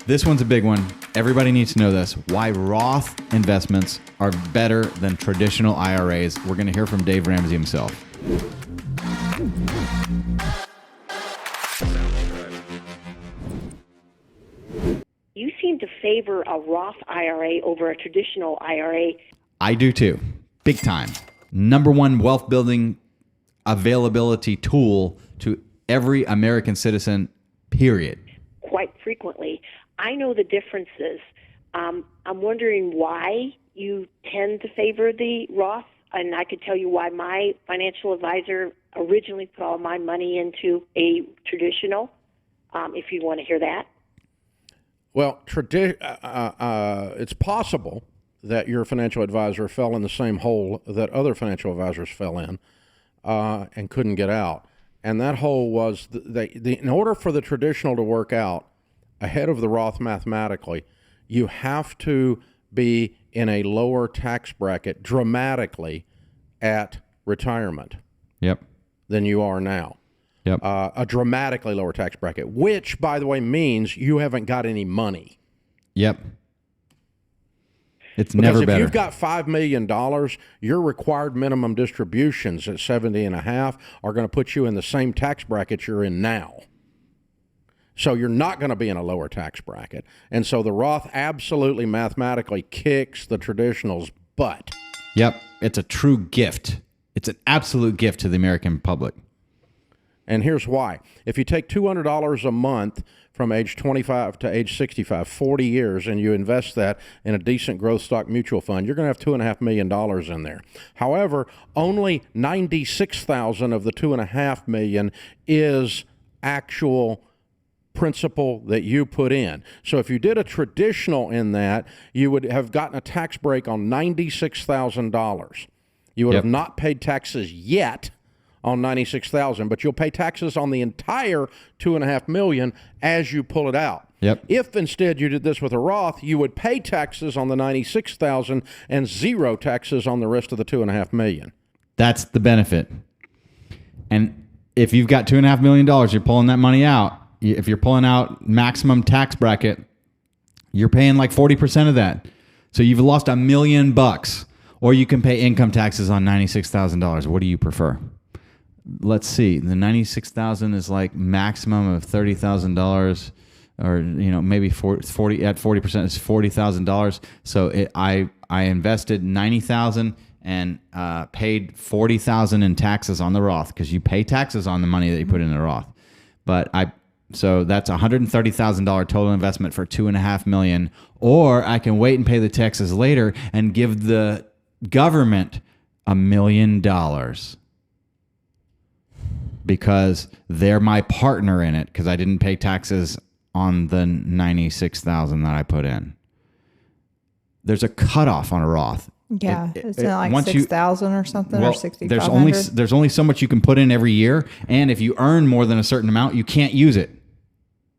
This one's a big one. Everybody needs to know this. Why Roth investments are better than traditional IRAs. We're going to hear from Dave Ramsey himself. You seem to favor a Roth IRA over a traditional IRA. I do too. Big time. Number one wealth building availability tool to every American citizen, period. Quite frequently. I know the differences. I'm wondering why you tend to favor the Roth, and I could tell you why my financial advisor originally put all my money into a traditional, if you want to hear that. Well, it's possible that your financial advisor fell in the same hole that other financial advisors fell in and couldn't get out. And that hole was, in order for the traditional to work out ahead of the Roth mathematically, you have to be in a lower tax bracket dramatically at retirement than you are now. A dramatically lower tax bracket, which, by the way, means you haven't got any money. It's because never better. If you've got $5 million, your required minimum distributions at 70.5 are going to put you in the same tax bracket you're in now. So you're not going to be in a lower tax bracket. And so the Roth absolutely mathematically kicks the traditional's butt. It's a true gift. It's an absolute gift to the American public. And here's why. If you take $200 a month from age 25 to age 65, 40 years, and you invest that in a decent growth stock mutual fund, you're going to have $2.5 million in there. However, only $96,000 of the $2.5 million is actual principal that you put in. So if you did a traditional in that, you would have gotten a tax break on $96,000. You would have not paid taxes yet on $96,000, but you'll pay taxes on the entire $2.5 million as you pull it out. If instead you did this with a Roth, you would pay taxes on the $96,000 and zero taxes on the rest of the $2.5 million. That's the benefit. And if you've got $2.5 million, you're pulling that money out. If you're pulling out maximum tax bracket, you're paying like 40% of that. So you've lost $1 million, or you can pay income taxes on $96,000. What do you prefer? Let's see. The $96,000 is like maximum of $30,000, or maybe 40 at 40% is $40,000. So I invested $90,000 and paid $40,000 in taxes on the Roth, because you pay taxes on the money that you put in the Roth. So that's $130,000 total investment for $2.5 million. Or I can wait and pay the taxes later and give the government $1 million. Because they're my partner in it, because I didn't pay taxes on the $96,000 that I put in. There's a cutoff on a Roth. It's like 6,000 or something, or 6,500. There's only so much you can put in every year, and if you earn more than a certain amount, you can't use it,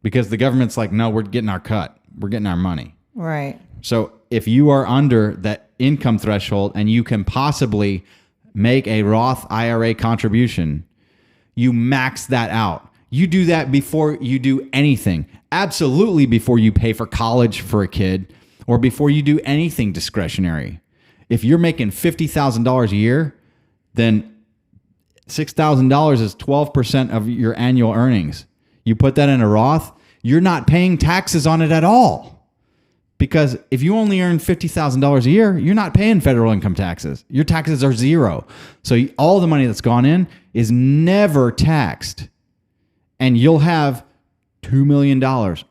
because the government's like, no, we're getting our cut, we're getting our money. Right. So if you are under that income threshold and you can possibly make a Roth IRA contribution, you max that out. You do that before you do anything. Absolutely before you pay for college for a kid, or before you do anything discretionary. If you're making $50,000 a year, then $6,000 is 12% of your annual earnings. You put that in a Roth, you're not paying taxes on it at all. Because if you only earn $50,000 a year, you're not paying federal income taxes. Your taxes are zero. So all the money that's gone in is never taxed. And you'll have $2 million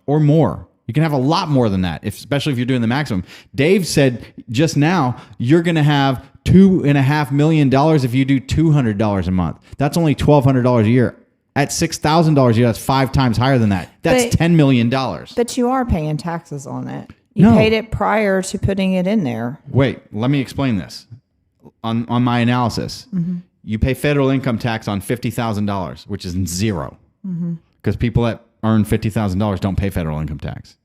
or more. You can have a lot more than that, especially if you're doing the maximum. Dave said just now, you're going to have $2.5 million if you do $200 a month. That's only $1,200 a year. At $6,000 a year, that's 5 times higher than that. That's $10 million. But you are paying taxes on it. You paid it prior to putting it in there. Wait, let me explain this. On my analysis, you pay federal income tax on $50,000, which is zero. Because people that earn $50,000 don't pay federal income tax.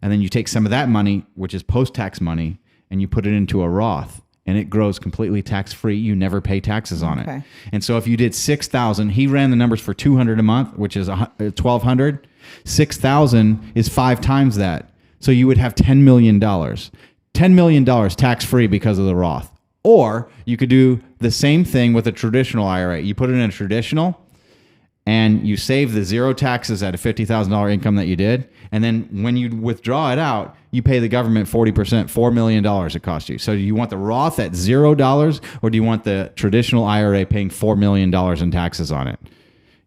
And then you take some of that money, which is post-tax money, and you put it into a Roth, and it grows completely tax-free. You never pay taxes on it. And so if you did $6,000, he ran the numbers for $200 a month, which is $1,200. $6,000 is 5 times that. So you would have $10 million. $10 million tax-free because of the Roth. Or you could do the same thing with a traditional IRA. You put it in a traditional and you save the zero taxes at a $50,000 income that you did. And then when you withdraw it out, you pay the government 40%, $4 million it cost you. So do you want the Roth at $0 or do you want the traditional IRA paying $4 million in taxes on it?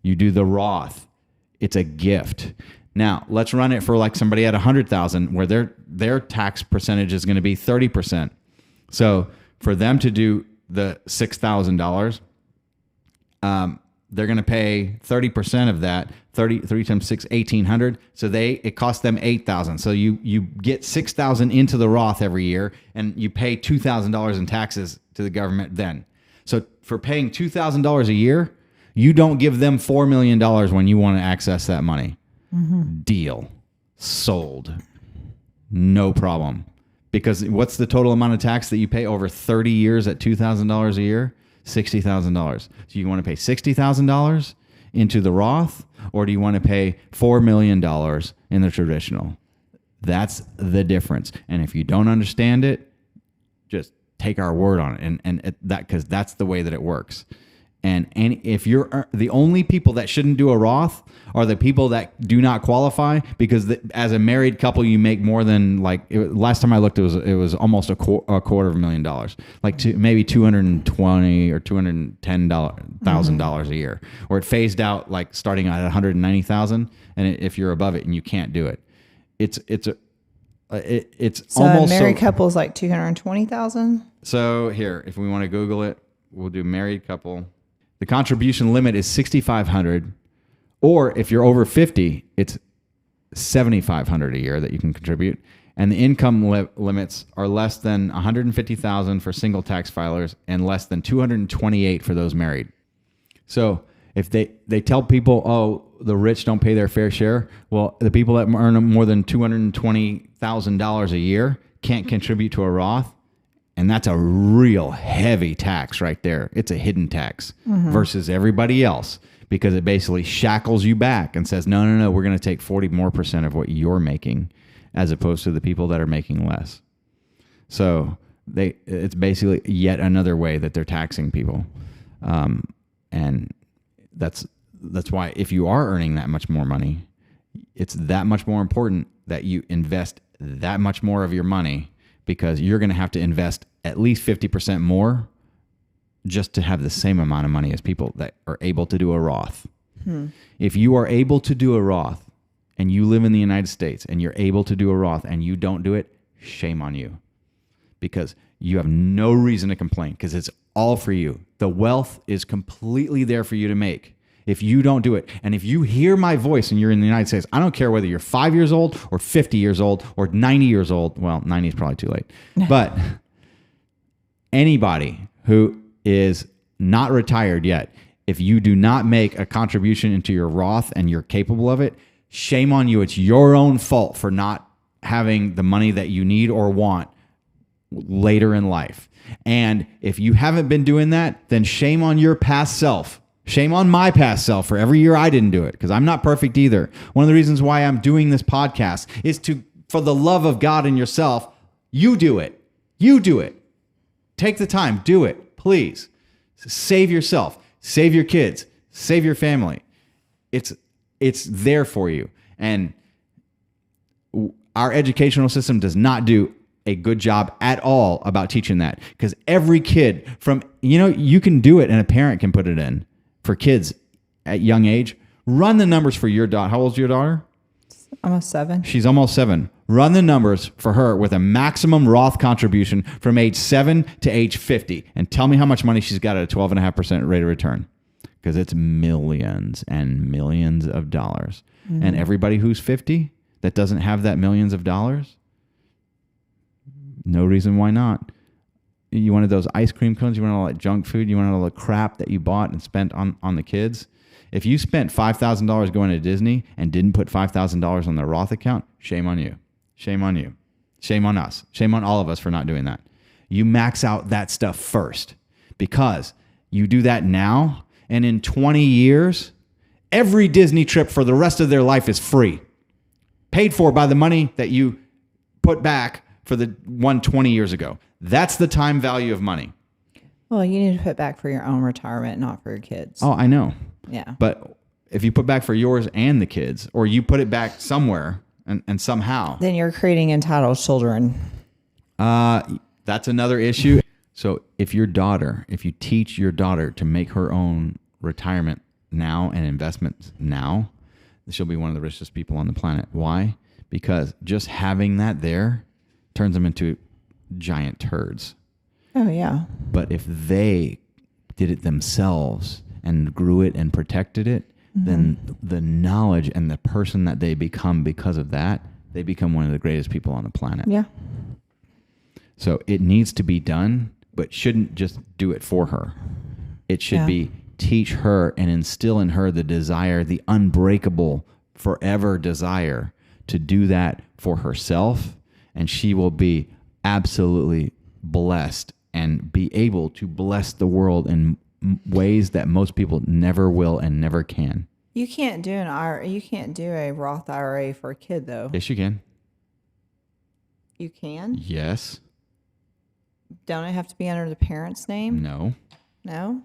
You do the Roth. It's a gift. Now, let's run it for like somebody at 100,000 where their tax percentage is going to be 30%. So for them to do the $6,000, they're going to pay 30% of that. 3 times 6, 1,800. So it costs them 8,000. So you get 6,000 into the Roth every year, and you pay $2,000 in taxes to the government then. So for paying $2,000 a year, you don't give them $4 million when you want to access that money. Mm-hmm. Deal. Sold. No problem. Because what's the total amount of tax that you pay over 30 years at $2,000 a year? $60,000. So you want to pay $60,000 into the Roth, or do you want to pay $4 million in the traditional? That's the difference. And if you don't understand it, just take our word on it, and because that's the way that it works. And if you're the only people that shouldn't do a Roth are the people that do not qualify, because as a married couple, you make more than last time I looked, it was almost $250,000, like maybe $220,000 or $210,000 a year, or it phased out like starting at $190,000, and if you're above it and you can't do it, it's so almost a married couple is like $220,000. So here, if we want to Google it, we'll do married couple. The contribution limit is $6,500, or if you're over 50, it's $7,500 a year that you can contribute. And the income limits are less than $150,000 for single tax filers and less than $228,000 for those married. So if they tell people, oh, the rich don't pay their fair share, well, the people that earn more than $220,000 a year can't contribute to a Roth. And that's a real heavy tax right there. It's a hidden tax versus everybody else, because it basically shackles you back and says, no, we're going to take 40% more of what you're making, as opposed to the people that are making less. So it's basically yet another way that they're taxing people. And that's why if you are earning that much more money, it's that much more important that you invest that much more of your money, because you're going to have to invest at least 50% more just to have the same amount of money as people that are able to do a Roth. If you are able to do a Roth and you live in the United States and you're able to do a Roth and you don't do it, shame on you, because you have no reason to complain, because it's all for you. The wealth is completely there for you to make. If you don't do it, and if you hear my voice and you're in the United States, I don't care whether you're 5 years old or 50 years old or 90 years old. Well, 90 is probably too late. But anybody who is not retired yet, if you do not make a contribution into your Roth and you're capable of it, shame on you. It's your own fault for not having the money that you need or want later in life. And if you haven't been doing that, then shame on your past self. Shame on my past self for every year I didn't do it, because I'm not perfect either. One of the reasons why I'm doing this podcast is for the love of God and yourself, you do it. You do it. Take the time. Do it. Please. Save yourself. Save your kids. Save your family. It's there for you. And our educational system does not do a good job at all about teaching that, because every kid you can do it and a parent can put it in. For kids at young age, run the numbers for your daughter. How old is your daughter? Almost 7. She's almost 7. Run the numbers for her with a maximum Roth contribution from age 7 to age 50. And tell me how much money she's got at a 12.5% rate of return. Because it's millions and millions of dollars. And everybody who's 50 that doesn't have that millions of dollars, no reason why not. You wanted those ice cream cones, you wanted all that junk food, you wanted all the crap that you bought and spent on the kids. If you spent $5,000 going to Disney and didn't put $5,000 on the Roth account, shame on you. Shame on you. Shame on us. Shame on all of us for not doing that. You max out that stuff first, because you do that now, and in 20 years, every Disney trip for the rest of their life is free. Paid for by the money that you put back for the one 20 years ago. That's the time value of money. Well, you need to put back for your own retirement, not for your kids. Oh, I know. Yeah. But if you put back for yours and the kids, or you put it back somewhere and somehow, Then you're creating entitled children. that's another issue. So if you teach your daughter to make her own retirement now and investments now, she'll be one of the richest people on the planet. Why? Because just having that there turns them into giant turds. Oh, yeah. But if they did it themselves and grew it and protected it, then the knowledge and the person that they become because of that, they become one of the greatest people on the planet. Yeah. So it needs to be done, but shouldn't just do it for her. It should be teach her and instill in her the desire, the unbreakable, forever desire to do that for herself. And she will be absolutely blessed and be able to bless the world in ways that most people never will and never can. You can't do a Roth IRA for a kid, though. Yes, you can. You can? Yes. Don't it have to be under the parent's name? No. No?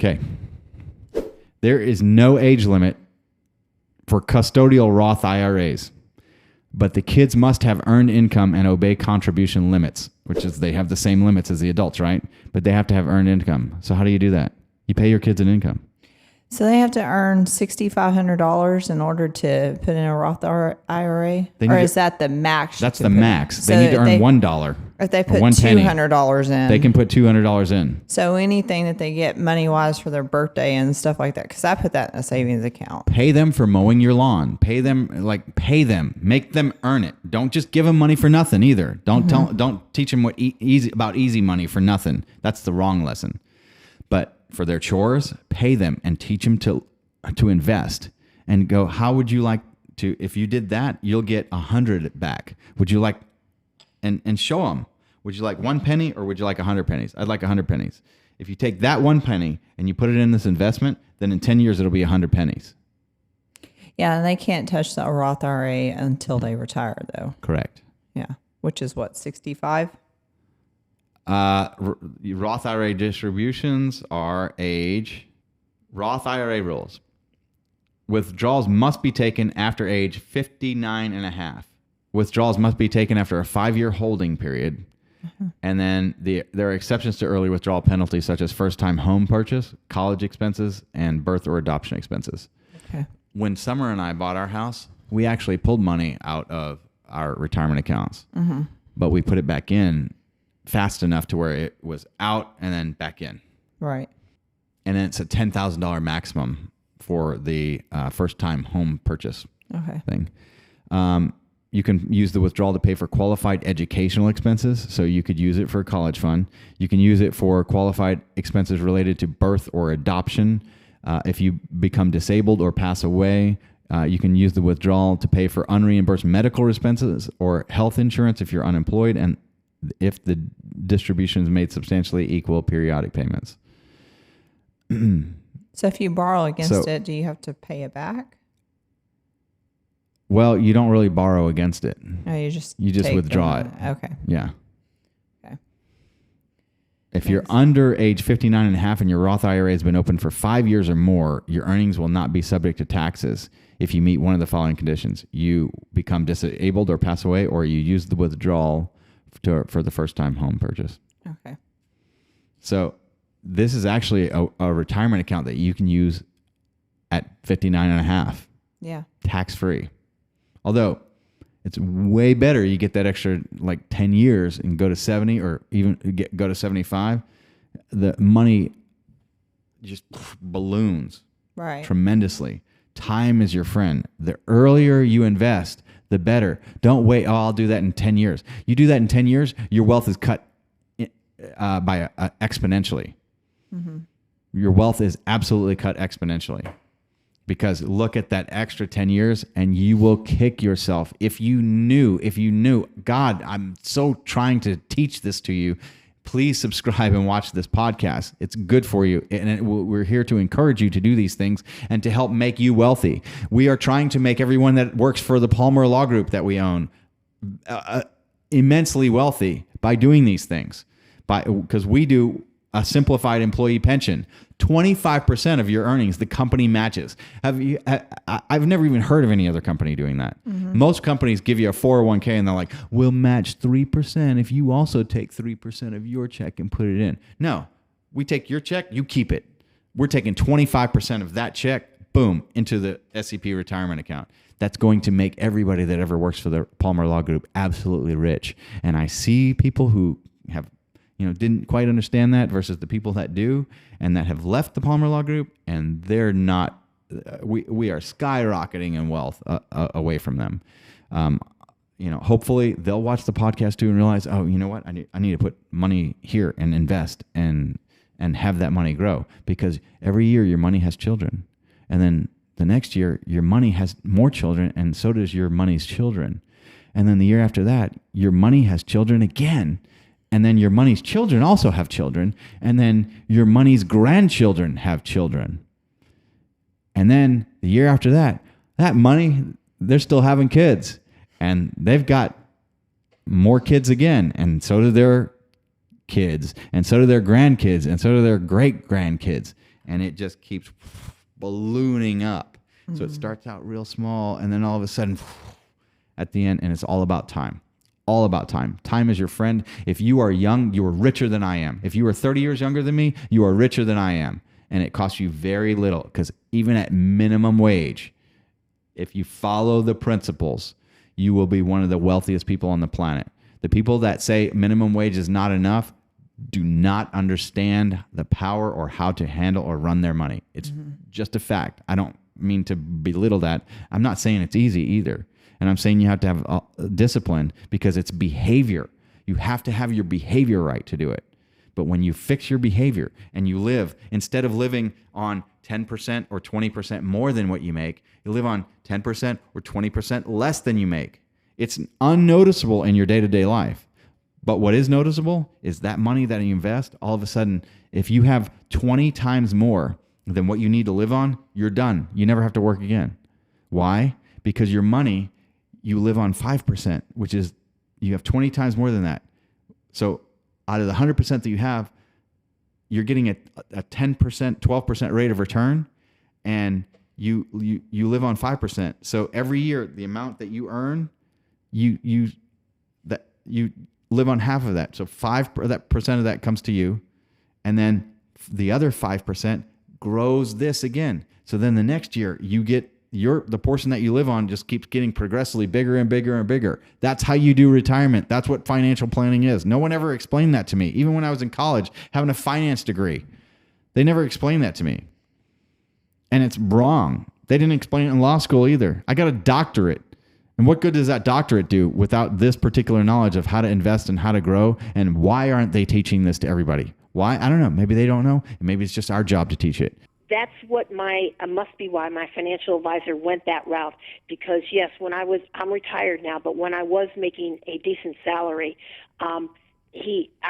Okay. There is no age limit for custodial Roth IRAs, but the kids must have earned income and obey contribution limits, which is they have the same limits as the adults, right? But they have to have earned income. So how do you do that? You pay your kids an income. So they have to earn $6,500 in order to put in a Roth IRA? Or is that the max? That's the max. They need to earn $1. If they put $1 $200 in. They can put $200 in. So anything that they get money-wise for their birthday and stuff like that, because I put that in a savings account. Pay them for mowing your lawn. Pay them. Make them earn it. Don't just give them money for nothing either. Don't teach them about easy money for nothing. That's the wrong lesson. But for their chores, pay them and teach them to invest and go, how would you like to, if you did that, you'll get 100 back. Would you like, and show them, would you like 1 penny or would you like 100 pennies? I'd like 100 pennies. If you take that 1 penny and you put it in this investment, then in 10 years, it'll be 100 pennies. Yeah. And they can't touch the Roth IRA until they retire, though. Correct. Yeah. Which is what, 65? Roth IRA distributions are age. Roth IRA rules. Withdrawals must be taken after age 59 and a half. Withdrawals must be taken after a 5-year holding period. And then there are exceptions to early withdrawal penalties, such as first-time home purchase, college expenses, and birth or adoption expenses. Okay. When Summer and I bought our house, we actually pulled money out of our retirement accounts. But we put it back in fast enough to where it was out and then back in. Right. And then it's a $10,000 maximum for the first-time home purchase thing. You can use the withdrawal to pay for qualified educational expenses. So you could use it for a college fund. You can use it for qualified expenses related to birth or adoption. If you become disabled or pass away, you can use the withdrawal to pay for unreimbursed medical expenses or health insurance if you're unemployed, and if the distribution is made substantially equal periodic payments. So if you borrow against it, do you have to pay it back? Well, you don't really borrow against it. No, you just withdraw it. Okay. Yeah. Okay. If you're under age 59 and a half and your Roth IRA has been open for 5 years or more, your earnings will not be subject to taxes if you meet one of the following conditions. You become disabled or pass away, or you use the withdrawal for the first-time home purchase. Okay. So this is actually a retirement account that you can use at 59 and a half. Yeah. Tax-free. Although it's way better. You get that extra 10 years and go to 70 or even go to 75. The money just balloons tremendously. Time is your friend. The earlier you invest, the better. Don't wait. Oh, I'll do that in 10 years. You do that in 10 years, your wealth is cut by exponentially. Your wealth is absolutely cut exponentially. Because look at that extra 10 years and you will kick yourself. If you knew, God, I'm so trying to teach this to you. Please subscribe and watch this podcast. It's good for you. And we're here to encourage you to do these things and to help make you wealthy. We are trying to make everyone that works for the Palmer Law Group that we own immensely wealthy by doing these things. Because we do a simplified employee pension. 25% of your earnings, the company matches. I've never even heard of any other company doing that. Most companies give you a 401k and they're like, we'll match 3% if you also take 3% of your check and put it in. No, we take your check, you keep it. We're taking 25% of that check, boom, into the SEP retirement account. That's going to make everybody that ever works for the Palmer Law Group absolutely rich. And I see people who have didn't quite understand that versus the people that do and that have left the Palmer Law Group, and they're not, we are skyrocketing in wealth away from them. Hopefully they'll watch the podcast too and realize, oh, you know what? I need to put money here and invest and have that money grow, because every year your money has children. And then the next year your money has more children, and so does your money's children. And then the year after that, your money has children again. And then your money's children also have children. And then your money's grandchildren have children. And then the year after that, that money, they're still having kids. And they've got more kids again. And so do their kids. And so do their grandkids. And so do their great-grandkids. And it just keeps ballooning up. Mm-hmm. So it starts out real small. And then all of a sudden, at the end, and it's all about time. All about time. Time is your friend. If you are young, you are richer than I am. If you are 30 years younger than me, you are richer than I am. And it costs you very little, because even at minimum wage, if you follow the principles, you will be one of the wealthiest people on the planet. The people that say minimum wage is not enough do not understand the power or how to handle or run their money. It's just a fact. I don't mean to belittle that. I'm not saying it's easy either. And I'm saying you have to have discipline, because it's behavior. You have to have your behavior right to do it. But when you fix your behavior and you live, instead of living on 10% or 20% more than what you make, you live on 10% or 20% less than you make. It's unnoticeable in your day-to-day life. But what is noticeable is that money that you invest, all of a sudden, if you have 20 times more than what you need to live on, you're done. You never have to work again. Why? Because your money, you live on 5%, which is, you have 20 times more than that. So out of the 100% that you have, you're getting a 10%, 12% rate of return, and you live on 5%. So every year, the amount that you earn, you live on half of that. So 5% of that comes to you, and then the other 5% grows this again. So then the next year, you get the portion that you live on just keeps getting progressively bigger and bigger and bigger. That's how you do retirement. That's what financial planning is. No one ever explained that to me. Even when I was in college, having a finance degree, they never explained that to me. And it's wrong. They didn't explain it in law school either. I got a doctorate. And what good does that doctorate do without this particular knowledge of how to invest and how to grow? And why aren't they teaching this to everybody? Why? I don't know. Maybe they don't know. And maybe it's just our job to teach it. That's what must be why my financial advisor went that route. Because yes, I'm retired now, but when I was making a decent salary, I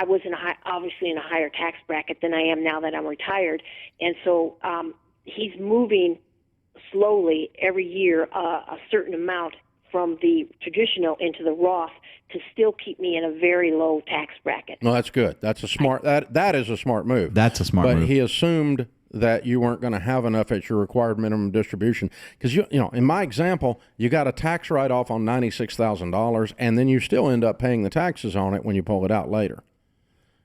was obviously in a higher tax bracket than I am now that I'm retired. And so, he's moving slowly every year, a certain amount from the traditional into the Roth to still keep me in a very low tax bracket. No, that's good. That's a smart, that is a smart move. That's a smart move. But he assumed that you weren't going to have enough at your required minimum distribution. Because, in my example, you got a tax write-off on $96,000, and then you still end up paying the taxes on it when you pull it out later.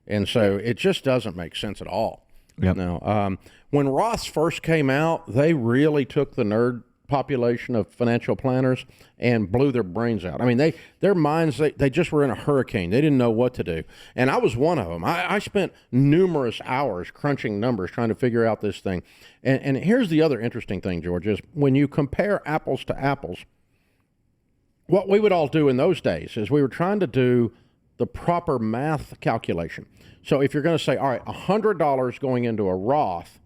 And so it just doesn't make sense at all. Yep. Now, when Roths first came out, they really took the nerd population of financial planners and blew their brains out. I mean, their minds, they just were in a hurricane. They didn't know what to do. And I was one of them. I spent numerous hours crunching numbers trying to figure out this thing. And here's the other interesting thing, George, is when you compare apples to apples, what we would all do in those days is we were trying to do the proper math calculation. So if you're going to say, all right, $100 going into a Roth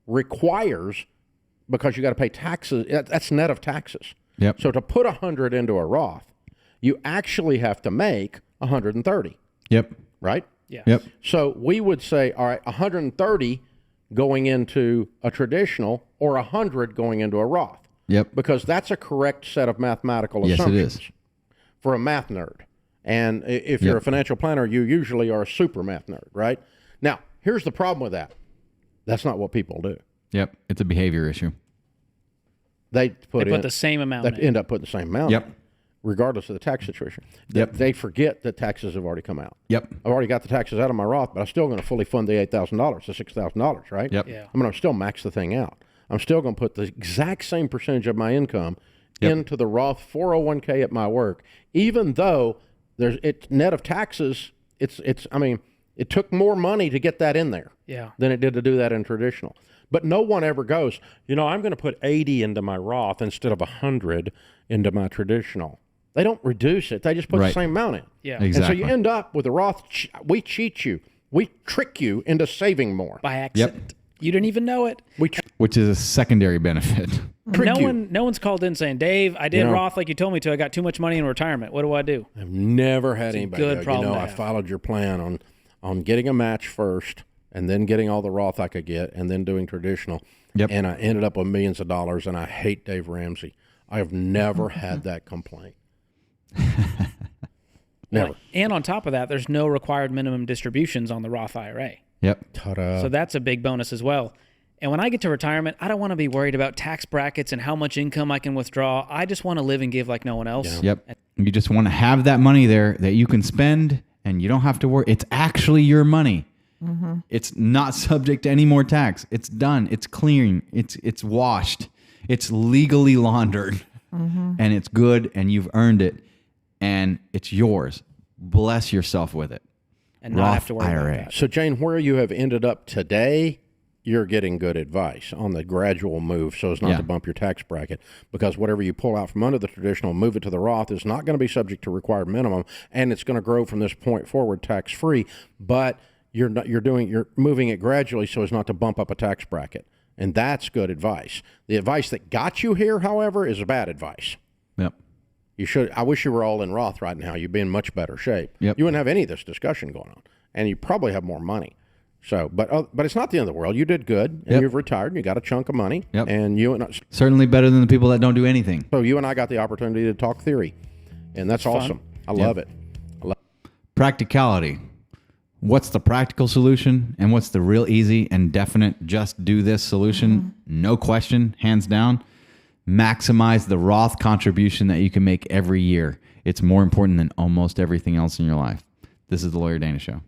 requires, because you got to pay taxes, that's net of taxes. Yep. So to put 100 into a Roth, you actually have to make 130. Yep. Right? Yeah. Yep. So we would say, all right, 130 going into a traditional, or 100 going into a Roth. Yep. Because that's a correct set of mathematical assumptions. Yes, it is. for a math nerd. And if you're a financial planner, you usually are a super math nerd, right? Now, here's the problem with that. That's not what people do. Yep. It's a behavior issue. They put the same amount They end up putting the same amount in, regardless of the tax situation. They forget that taxes have already come out. Yep. I've already got the taxes out of my Roth, but I'm still going to fully fund the $8,000, the $6,000, right? Yep. Yeah. I'm still max the thing out. I'm still going to put the exact same percentage of my income into the Roth 401k at my work, even though it's net of taxes. It took more money to get that in there than it did to do that in traditional. But no one ever goes, I'm going to put 80 into my Roth instead of 100 into my traditional. They don't reduce it. They just put the same amount in. Yeah. Exactly. And so you end up with the Roth. We cheat you. We trick you into saving more. by accident. You didn't even know it. Which is a secondary benefit. No one's called in saying, Dave, I did Roth like you told me to. I got too much money in retirement. What do I do? I've never had anybody good go, problem to I have. followed your plan on getting a match first and then getting all the Roth I could get and then doing traditional. Yep. And I ended up with millions of dollars, and I hate Dave Ramsey. I have never had that complaint. Never. And on top of that, there's no required minimum distributions on the Roth IRA. Yep. Ta-da. So that's a big bonus as well. And when I get to retirement, I don't want to be worried about tax brackets and how much income I can withdraw. I just want to live and give like no one else. Yep. You just want to have that money there that you can spend and you don't have to worry. It's actually your money. Mm-hmm. It's not subject to any more tax. It's done. It's clean. It's washed. It's legally laundered. Mm-hmm. And it's good and you've earned it and it's yours. Bless yourself with it. And not have to worry IRA. about that. So, Jane, where you have ended up today, you're getting good advice on the gradual move so as not to bump your tax bracket, because whatever you pull out from under the traditional, move it to the Roth, is not going to be subject to required minimum, and it's going to grow from this point forward tax-free, but you're moving it gradually so as not to bump up a tax bracket, and that's good advice. The advice that got you here, however, is bad advice. Yep. I wish you were all in Roth right now. You'd be in much better shape. Yep. You wouldn't have any of this discussion going on, and you probably have more money. So, but it's not the end of the world. You did good, and you've retired, and you got a chunk of money. Yep. And you and I, Certainly better than the people that don't do anything. so you and I got the opportunity to talk theory, and that's awesome. I love it. Practicality. What's the practical solution and what's the real easy and definite just do this solution? No question, hands down. Maximize the Roth contribution that you can make every year. It's more important than almost everything else in your life. This is the Lawyer Dana Show.